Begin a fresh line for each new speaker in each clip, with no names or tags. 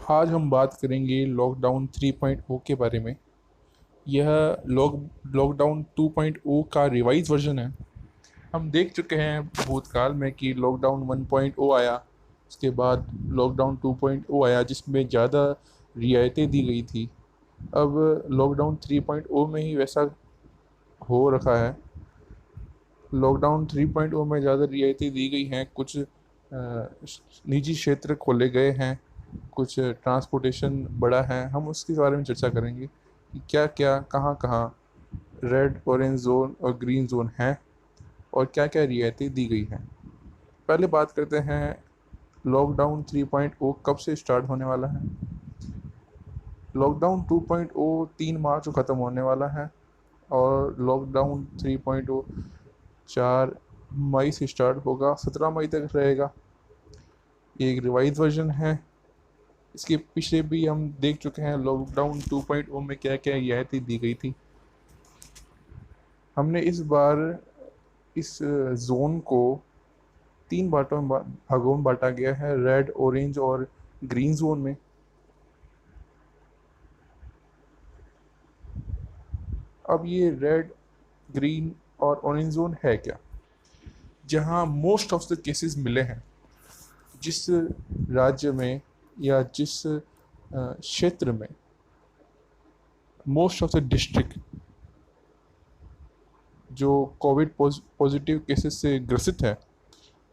आज हम बात करेंगे लॉकडाउन 3.0 के बारे में। यह लॉकडाउन 2.0 का रिवाइज वर्जन है। हम देख चुके हैं भूतकाल में कि लॉकडाउन 1.0 आया, उसके बाद लॉकडाउन 2.0 आया जिसमें ज़्यादा रियायतें दी गई थी। अब लॉकडाउन 3.0 में ही वैसा हो रखा है। लॉकडाउन 3.0 में ज़्यादा रियायतें दी गई हैं, कुछ निजी क्षेत्र खोले गए हैं, कुछ ट्रांसपोर्टेशन बढ़ा है। हम उसके बारे में चर्चा करेंगे कि क्या क्या कहाँ कहाँ रेड ऑरेंज जोन और ग्रीन जोन है और क्या क्या रियायतें दी गई हैं। पहले बात करते हैं लॉकडाउन 3.0 कब से स्टार्ट होने वाला है। लॉकडाउन 2.0 3 मार्च को ख़त्म होने वाला है और लॉकडाउन 3.0 4 मई से स्टार्ट होगा, 17 मई तक रहेगा। ये एक रिवाइज वर्जन है। इसके पीछे भी हम देख चुके हैं लॉकडाउन 2.0 में क्या क्या रियायतें दी गई थी। हमने इस बार इस जोन को 3 भागों में बांटा गया है, रेड ऑरेंज और ग्रीन जोन में। अब ये रेड ग्रीन और ऑरेंज जोन है क्या, जहाँ मोस्ट ऑफ द केसेस मिले हैं। जिस राज्य में या जिस क्षेत्र में मोस्ट ऑफ द डिस्ट्रिक्ट जो कोविड पॉजिटिव केसेस से ग्रसित है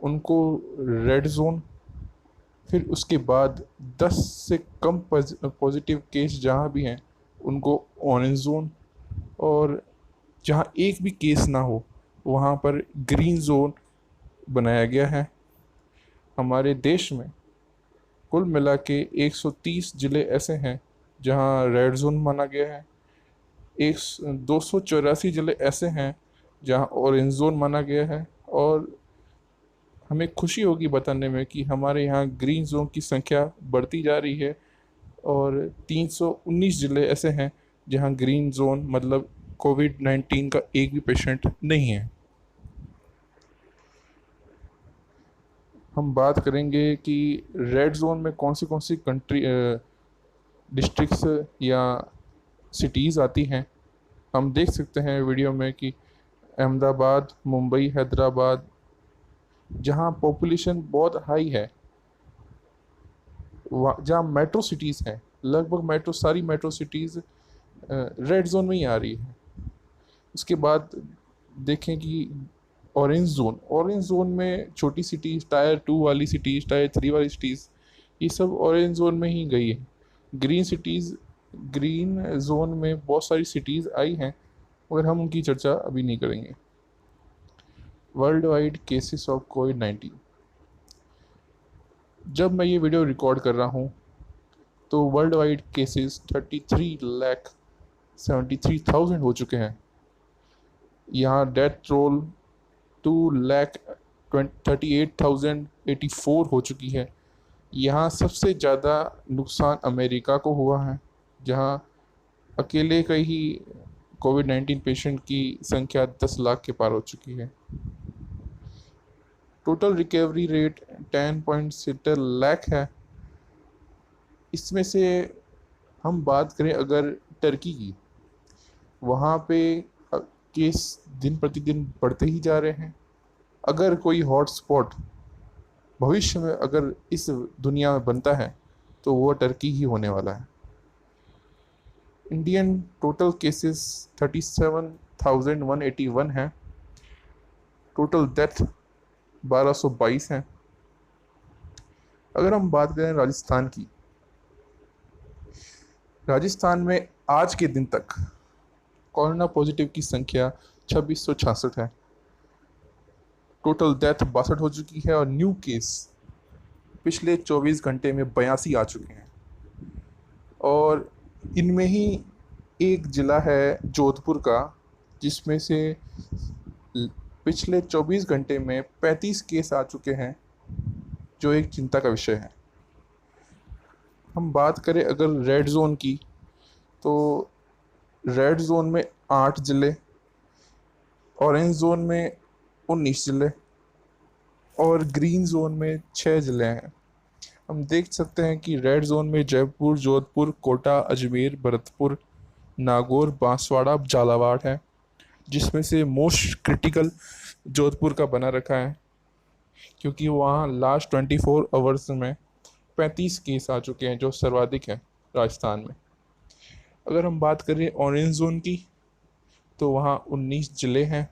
उनको रेड जोन, फिर उसके बाद 10 से कम पॉजिटिव केस जहाँ भी हैं उनको ऑरेंज जोन, और जहाँ एक भी केस ना हो वहाँ पर ग्रीन जोन बनाया गया है। हमारे देश में कुल मिला के 130 ज़िले ऐसे हैं जहाँ रेड जोन माना गया है। 284 ज़िले ऐसे हैं जहाँ ऑरेंज जोन माना गया है। और हमें खुशी होगी बताने में कि हमारे यहाँ ग्रीन जोन की संख्या बढ़ती जा रही है और 319 ज़िले ऐसे हैं जहाँ ग्रीन जोन मतलब कोविड-19 का एक भी पेशेंट नहीं है। हम बात करेंगे कि रेड जोन में कौन सी कंट्री डिस्ट्रिक्ट्स या सिटीज़ आती हैं। हम देख सकते हैं वीडियो में कि अहमदाबाद, मुंबई, हैदराबाद, जहाँ पॉपुलेशन बहुत हाई है, जहाँ मेट्रो सिटीज़ हैं, लगभग सारी मेट्रो सिटीज़ रेड जोन में ही आ रही है। उसके बाद देखें कि ऑरेंज जोन में छोटी सिटीज़, टायर 2 वाली सिटीज़, टायर 3 वाली सिटीज़, ये सब ऑरेंज जोन में ही गई है। ग्रीन जोन में बहुत सारी सिटीज़ आई हैं मगर हम उनकी चर्चा अभी नहीं करेंगे। वर्ल्ड वाइड केसेस ऑफ कोविड-19, जब मैं ये वीडियो रिकॉर्ड कर रहा हूँ तो वर्ल्ड वाइड केसेस 33,73,000 हो चुके हैं। यहाँ डेथ रोल 2,38,084 हो चुकी है। यहाँ सबसे ज़्यादा नुकसान अमेरिका को हुआ है, जहाँ अकेले का ही कोविड-19 पेशेंट की संख्या 10 लाख के पार हो चुकी है। टोटल रिकवरी रेट 10.70 लाख है। इसमें से हम बात करें अगर टर्की की, वहाँ पे केस दिन प्रतिदिन बढ़ते ही जा रहे हैं। अगर कोई हॉटस्पॉट भविष्य में अगर इस दुनिया में बनता है तो वो टर्की ही होने वाला है। इंडियन टोटल केसेस 37,181 हैं। टोटल डेथ 1222 हैं। अगर हम बात करें राजस्थान की, राजस्थान में आज के दिन तक कोरोना पॉजिटिव की संख्या 2666 है। टोटल डेथ 62 हो चुकी है और न्यू केस पिछले 24 घंटे में 82 आ चुके हैं। और इनमें ही एक ज़िला है जोधपुर का, जिसमें से पिछले 24 घंटे में 35 केस आ चुके हैं, जो एक चिंता का विषय है। हम बात करें अगर रेड जोन की, तो रेड जोन में 8 ज़िले, ऑरेंज जोन में 19 ज़िले और ग्रीन जोन में 6 ज़िले हैं। हम देख सकते हैं कि रेड जोन में जयपुर, जोधपुर, कोटा, अजमेर, भरतपुर, नागौर, बांसवाड़ा, झालावाड़ है, जिसमें से मोस्ट क्रिटिकल जोधपुर का बना रखा है, क्योंकि वहाँ लास्ट 24 आवर्स में 35 केस आ चुके हैं, जो सर्वाधिक है राजस्थान में। अगर हम बात करें ऑरेंज जोन की, तो वहाँ 19 जिले हैं,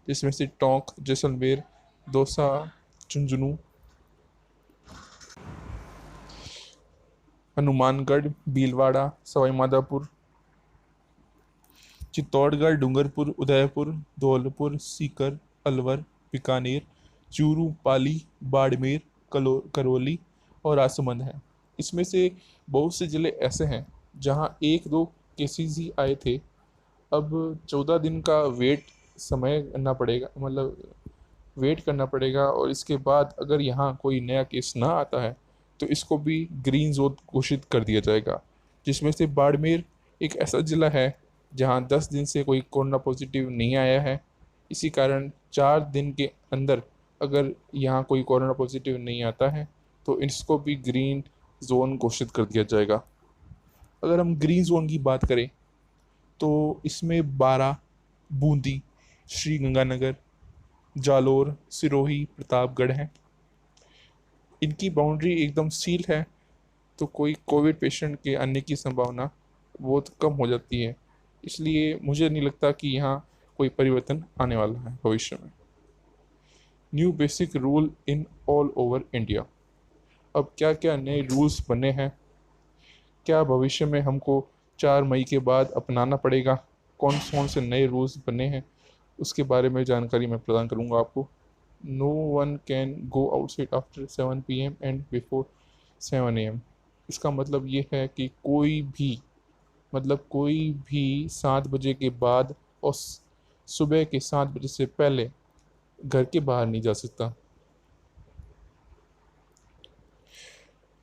जिसमें से टोंक, जैसलमेर, दौसा, झुंझुनू, हनुमानगढ़, भीलवाड़ा, सवाई माधोपुर, चित्तौड़गढ़, डूंगरपुर, उदयपुर, धौलपुर, सीकर, अलवर, बीकानेर, चूरू, पाली, बाड़मेर, करौली और राजसमंद हैं। इसमें से बहुत से ज़िले ऐसे हैं जहां एक दो केसेस ही आए थे। अब 14 दिन का समय करना पड़ेगा, मतलब वेट करना पड़ेगा, और इसके बाद अगर यहाँ कोई नया केस ना आता है तो इसको भी ग्रीन जोन घोषित कर दिया जाएगा। जिसमें से बाड़मेर एक ऐसा ज़िला है जहाँ 10 दिन से कोई कोरोना पॉजिटिव नहीं आया है। इसी कारण 4 दिन के अंदर अगर यहाँ कोई कोरोना पॉजिटिव नहीं आता है तो इसको भी ग्रीन जोन घोषित कर दिया जाएगा। अगर हम ग्रीन जोन की बात करें तो इसमें बारा, बूंदी, श्री गंगानगर, जालोर, सिरोही, प्रतापगढ़ हैं। इनकी बाउंड्री एकदम सील है, तो कोई कोविड पेशेंट के आने की संभावना बहुत कम हो जाती है। इसलिए मुझे नहीं लगता कि यहाँ कोई परिवर्तन आने वाला है भविष्य में। New basic rule in all over India. अब क्या क्या नए रूल्स बने हैं, क्या भविष्य में हमको 4 मई के बाद अपनाना पड़ेगा, कौन कौन से नए रूल्स बने हैं, उसके बारे में जानकारी मैं प्रदान करूंगा आपको। No one can go outside after 7 PM and before 7 AM। इसका मतलब ये है कि कोई भी 7 बजे के बाद और सुबह के 7 बजे से पहले घर के बाहर नहीं जा सकता।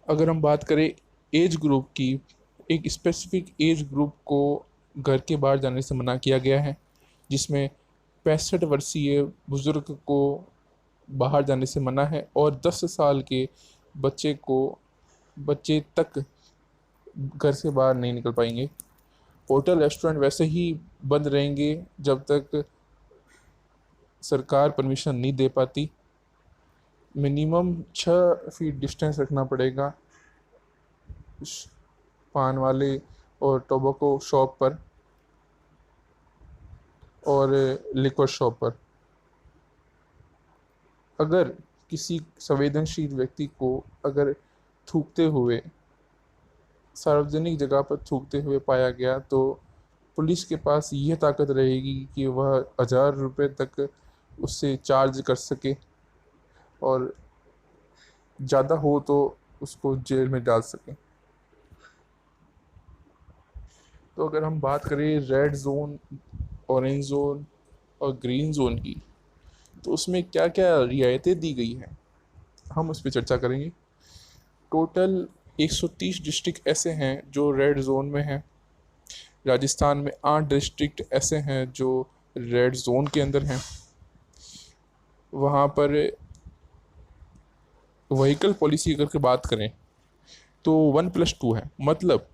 अगर हम बात करें एज ग्रुप की, एक स्पेसिफिक एज ग्रुप को घर के बाहर जाने से मना किया गया है, जिसमें 65 वर्षीय बुजुर्ग को बाहर जाने से मना है और 10 साल के बच्चे तक घर से बाहर नहीं निकल पाएंगे। होटल रेस्टोरेंट वैसे ही बंद रहेंगे जब तक सरकार परमिशन नहीं दे पाती। मिनिमम 6 फीट डिस्टेंस रखना पड़ेगा पान वाले और टोबैको शॉप पर और लिक्वर शॉप पर। अगर किसी संवेदनशील व्यक्ति को अगर थूकते हुए, सार्वजनिक जगह पर थूकते हुए पाया गया तो पुलिस के पास यह ताकत रहेगी कि वह 1000 रुपये तक उससे चार्ज कर सके और ज़्यादा हो तो उसको जेल में डाल सके। तो अगर हम बात करें रेड जोन, ऑरेंज जोन और ग्रीन जोन की, तो उसमें क्या क्या रियायतें दी गई हैं, हम उस पर चर्चा करेंगे। टोटल 130 डिस्ट्रिक्ट ऐसे हैं जो रेड जोन में हैं। राजस्थान में 8 डिस्ट्रिक्ट ऐसे हैं जो रेड जोन के अंदर हैं। वहाँ पर व्हीकल पॉलिसी अगर बात करें तो 1+2 है, मतलब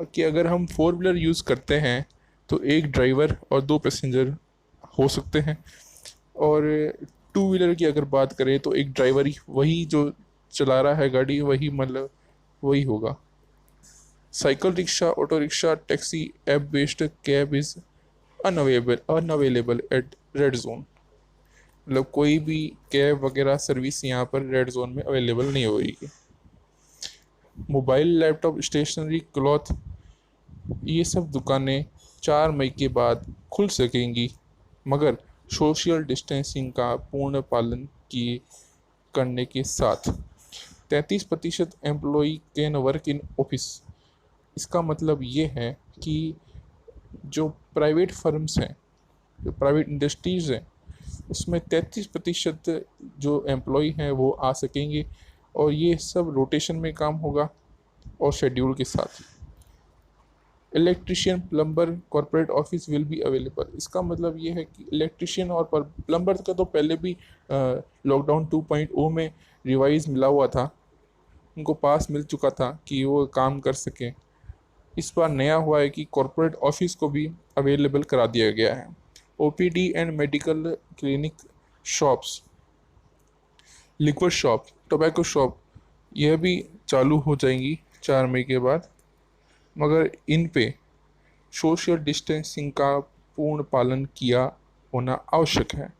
कि अगर हम 4 व्हीलर यूज़ करते हैं तो एक ड्राइवर और 2 पैसेंजर हो सकते हैं, और 2 व्हीलर की अगर बात करें तो एक ड्राइवर ही, वही जो चला रहा है गाड़ी, वही मतलब वही होगा। Cycle rickshaw, auto rickshaw, taxi, app based cab is unavailable at red zone. मतलब कोई भी कैब वगैरह सर्विस यहाँ पर रेड जोन में अवेलेबल नहीं होगी। मोबाइल, लैपटॉप, स्टेशनरी, क्लॉथ, ये सब दुकानें 4 मई के बाद खुल सकेंगी, मगर सोशल डिस्टेंसिंग का पूर्ण पालन किए करने के साथ। 33% employee can work in office. इसका मतलब ये है कि जो प्राइवेट फर्म्स हैं, जो प्राइवेट इंडस्ट्रीज़ हैं, उसमें 33% जो एम्प्लॉय हैं वो आ सकेंगे, और ये सब रोटेशन में काम होगा और शेड्यूल के साथ। Electrician, plumber, corporate office will be available. इसका मतलब ये है कि इलेक्ट्रिशियन और प्लम्बर का तो पहले भी लॉकडाउन 2.0 में रिवाइज मिला हुआ था, उनको पास मिल चुका था कि वो काम कर सकें। इस बार नया हुआ है कि कॉरपोरेट ऑफिस को भी अवेलेबल करा दिया गया है। OPD and medical clinic shops, liquid shop, tobacco shop, यह भी चालू हो जाएंगी 4 मई के बाद, मगर इन पे सोशल डिस्टेंसिंग का पूर्ण पालन किया होना आवश्यक है।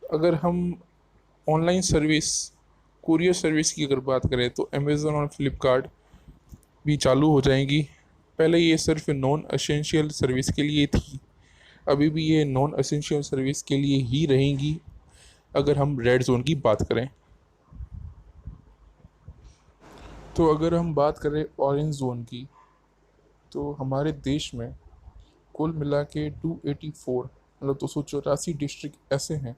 अगर हम ऑनलाइन सर्विस, कुरियर सर्विस की अगर बात करें तो अमेज़न और फ्लिपकार्ट भी चालू हो जाएंगी। पहले ये सिर्फ नॉन एसेंशियल सर्विस के लिए थी, अभी भी ये नॉन एसेंशियल सर्विस के लिए ही रहेंगी अगर हम रेड जोन की बात करें। तो अगर हम बात करें ऑरेंज जोन की, तो हमारे देश में कुल मिला के 284 मतलब 284 डिस्ट्रिक्ट ऐसे हैं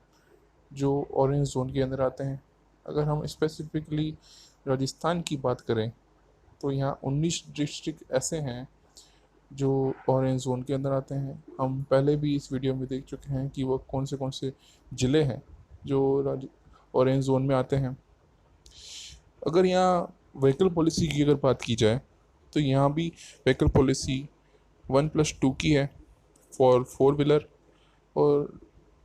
जो ऑरेंज जोन के अंदर आते हैं। अगर हम स्पेसिफिकली राजस्थान की बात करें तो यहाँ 19 डिस्ट्रिक्ट ऐसे हैं जो ऑरेंज जोन के अंदर आते हैं। हम पहले भी इस वीडियो में देख चुके हैं कि वो कौन से ज़िले हैं जो ऑरेंज जोन में आते हैं। अगर यहाँ व्हीकल पॉलिसी की अगर बात की जाए तो यहाँ भी व्हीकल पॉलिसी 1+2 की है फॉर 4 व्हीलर, और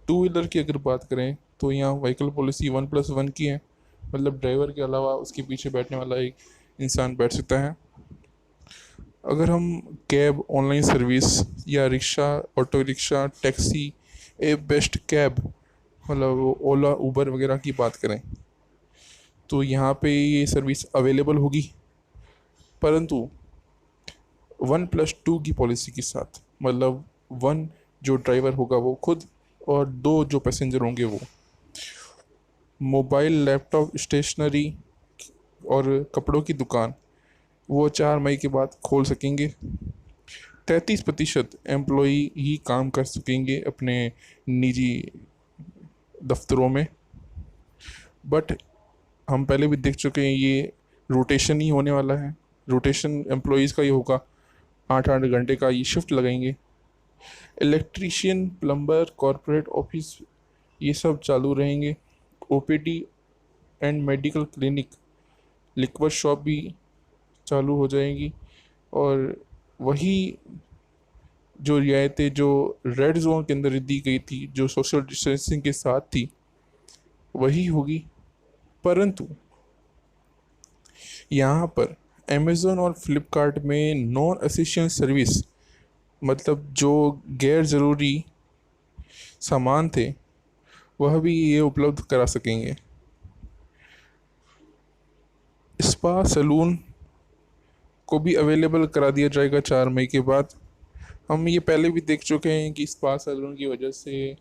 2 व्हीलर की अगर बात करें तो यहाँ व्हीकल पॉलिसी 1+1 की है, मतलब ड्राइवर के अलावा उसके पीछे बैठने वाला एक इंसान बैठ सकता है। अगर हम कैब, ऑनलाइन सर्विस या रिक्शा, ऑटो रिक्शा, टैक्सी, ए बेस्ट कैब मतलब ओला, उबर वगैरह की बात करें तो यहाँ पे ये सर्विस अवेलेबल होगी, परंतु 1+2 की पॉलिसी के साथ, मतलब 1 जो ड्राइवर होगा वो खुद और 2 जो पैसेंजर होंगे वो। मोबाइल, लैपटॉप, स्टेशनरी और कपड़ों की दुकान वो 4 मई के बाद खोल सकेंगे। 33% एम्प्लॉई ही काम कर सकेंगे अपने निजी दफ्तरों में, बट हम पहले भी देख चुके हैं ये रोटेशन ही होने वाला है। रोटेशन एम्प्लॉयज़ का ही होगा, 8-8 घंटे का ये शिफ्ट लगाएंगे। इलेक्ट्रीशियन, प्लम्बर, कॉरपोरेट ऑफिस ये सब चालू रहेंगे। OPD and medical clinic, liquid shop भी चालू हो जाएंगी, और वही जो रियायतें जो रेड जोन के अंदर दी गई थी, जो सोशल डिस्टेंसिंग के साथ थी, वही होगी। परंतु यहाँ पर अमेज़न और फ्लिपकार्ट में नॉन एसेंशियल सर्विस, मतलब जो गैर ज़रूरी सामान थे, वह भी ये उपलब्ध करा सकेंगे। स्पा, सैलून को भी अवेलेबल करा दिया जाएगा 4 मई के बाद। हम ये पहले भी देख चुके हैं कि स्पा सैलून की वजह से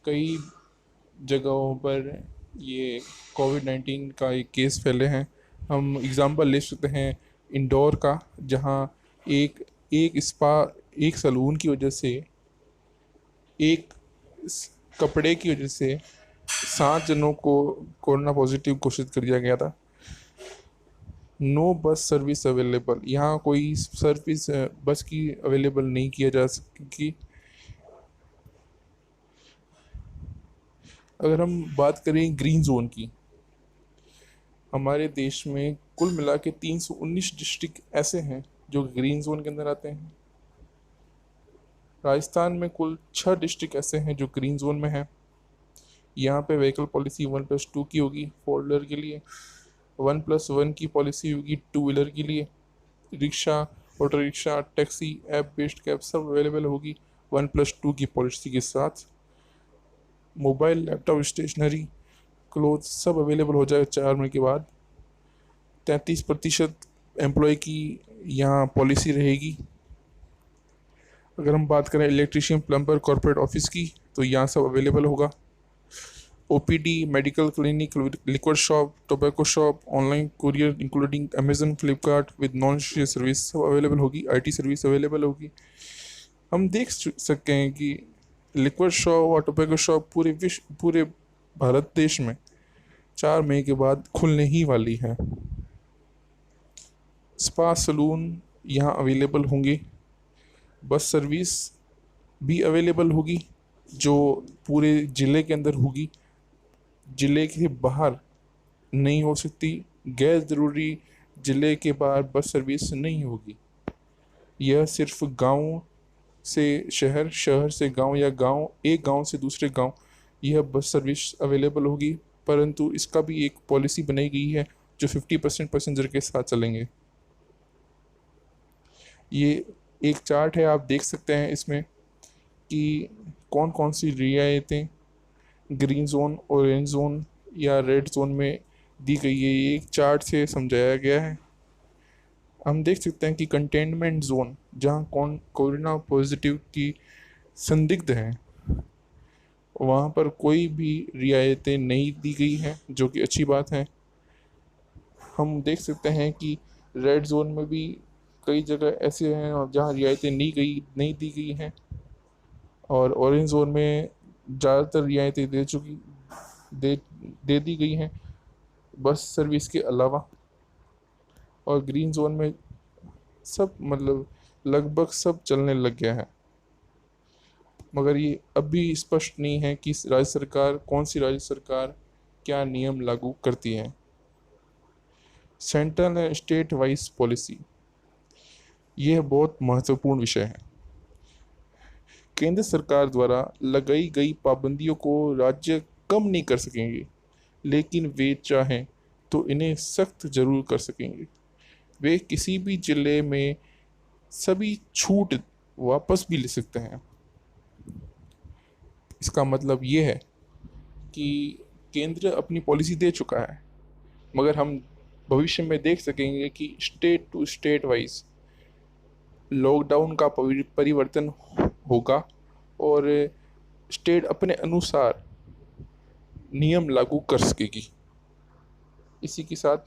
कई जगहों पर ये कोविड-19 का एक केस फैले हैं। हम एग्ज़ाम्पल ले सकते हैं इंदौर का, जहाँ एक एक स्पा, एक सैलून की वजह से, एक कपड़े की वजह से 7 जनों को कोरोना पॉजिटिव घोषित कर दिया गया था। नो बस सर्विस अवेलेबल, यहाँ कोई सर्विस बस की अवेलेबल नहीं किया जा सकेगी। अगर हम बात करें ग्रीन जोन की, हमारे देश में कुल मिला के 319 डिस्ट्रिक्ट ऐसे हैं जो ग्रीन जोन के अंदर आते हैं। राजस्थान में कुल 6 डिस्ट्रिक्ट ऐसे हैं जो ग्रीन जोन में हैं। यहाँ पे व्हीकल पॉलिसी 1+2 की होगी 4 व्हीलर के लिए, 1+1 की पॉलिसी होगी 2 व्हीलर के लिए। Rickshaw, auto rickshaw, taxi, app based cab सब अवेलेबल होगी 1+2 की पॉलिसी के साथ। मोबाइल, लैपटॉप, स्टेशनरी, क्लोथ सब अवेलेबल हो जाए 4 मई के बाद। 33% एम्प्लॉय की यहाँ पॉलिसी रहेगी। अगर हम बात करें इलेक्ट्रीशियन, प्लम्बर, कॉरपोरेट ऑफिस की, तो यहाँ सब अवेलेबल होगा। OPD, medical clinic, liquid shop, tobacco shop, online courier including Amazon, Flipkart with non service सब अवेलेबल होगी। आईटी सर्विस अवेलेबल होगी। हम देख सकते हैं कि लिक्विड शॉप और टोबैको शॉप पूरे भारत देश में 4 मई के बाद खुलने ही वाली है। स्पा, सलून यहाँ अवेलेबल होंगे। बस सर्विस भी अवेलेबल होगी जो पूरे ज़िले के अंदर होगी, ज़िले के बाहर नहीं हो सकती, गैर ज़रूरी ज़िले के बाहर बस सर्विस नहीं होगी। यह सिर्फ गांव से शहर, शहर से गांव या एक गांव से दूसरे गांव यह बस सर्विस अवेलेबल होगी। परंतु इसका भी एक पॉलिसी बनाई गई है जो 50% पैसेंजर के साथ चलेंगे। ये एक चार्ट है, आप देख सकते हैं इसमें कि कौन कौन सी रियायतें ग्रीन जोन, ऑरेंज जोन या रेड जोन में दी गई है। ये एक चार्ट से समझाया गया है। हम देख सकते हैं कि कंटेनमेंट जोन, जहाँ कौन कोरोना पॉजिटिव की संदिग्ध हैं, वहाँ पर कोई भी रियायतें नहीं दी गई हैं, जो कि अच्छी बात है। हम देख सकते हैं कि रेड जोन में भी कई जगह ऐसे हैं और जहाँ रियायतें नहीं दी गई हैं, और ऑरेंज जोन में ज़्यादातर रियायतें दे दे दी गई हैं बस सर्विस के अलावा। और ग्रीन जोन में सब मतलब लगभग सब चलने लग गया है। मगर ये अभी स्पष्ट नहीं है कि कौन सी राज्य सरकार क्या नियम लागू करती है। Central and state wise policy, यह बहुत महत्वपूर्ण विषय है। केंद्र सरकार द्वारा लगाई गई पाबंदियों को राज्य कम नहीं कर सकेंगे, लेकिन वे चाहें तो इन्हें सख्त जरूर कर सकेंगे। वे किसी भी जिले में सभी छूट वापस भी ले सकते हैं। इसका मतलब ये है कि केंद्र अपनी पॉलिसी दे चुका है, मगर हम भविष्य में देख सकेंगे कि state to state wise lockdown का परिवर्तन होगा और स्टेट अपने अनुसार नियम लागू कर सकेगी। इसी के साथ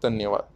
धन्यवाद।